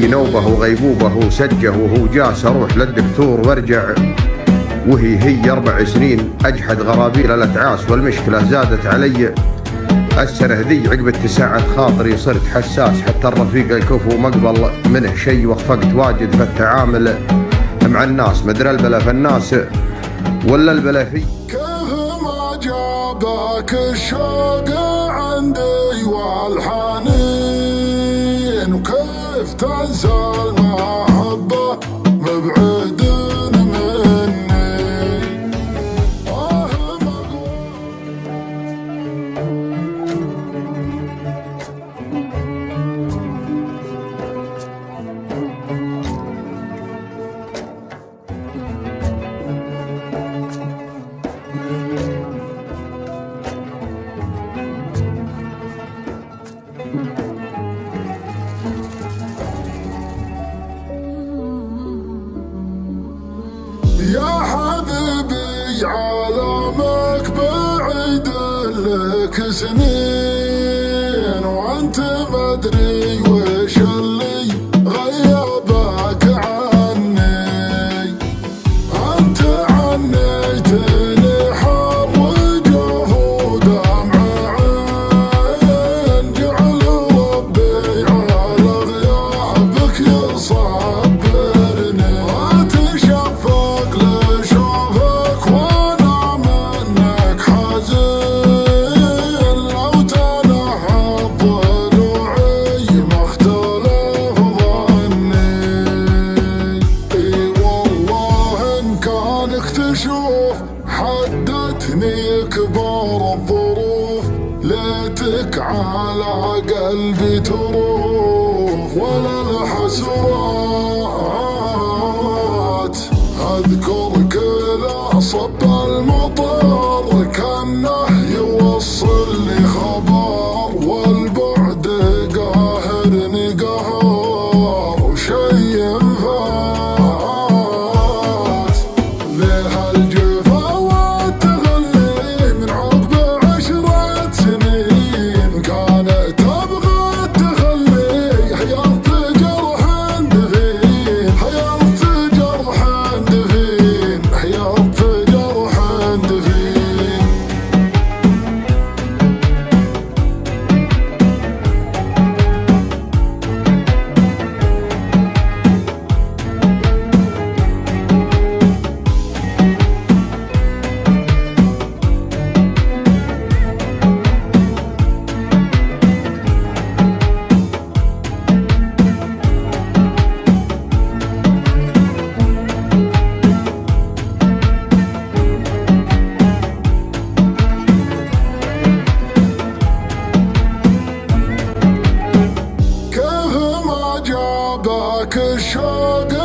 في نوبه وغيبوبه وسجه وهو جاس اروح للدكتور وارجع وهي 4 سنين اجحد غرابيل الاتعاس والمشكله زادت علي السنه ذي عقب اتساعة خاطري صرت حساس حتى الرفيق الكفو مقبل منه شي وخفقت واجد في التعامل مع الناس مدري البلا في الناس ولا البلا في كيف ما جابك الشوق عندي والحنين وكيف تنسى المحبة مبعد يا حبيبي عالمك بعيد لك سنين وانت مدري وش اللي غيبك عني انت عنيتني حر وجوه ودمع عين جعل ربي على غيابك يصبرني واتشفق لشوفك وانا منك حزين لو تنهض ضلوعي ما اختلف ظني اي والله ان كانك تشوف حدتني كبار الظروف ليتك على قلبي تروف ولا الحسرات اذكر كل صب المطر كانه يوصل لي خبر والبعد قاهرني قهر وشي فات ليه الجفا والتغلي من عقب 10 سنين كانت تبغى تخلي حيرت جرح دفين حيرت جرح دفين حيرت جرح دفين كيف ما جابك الشوق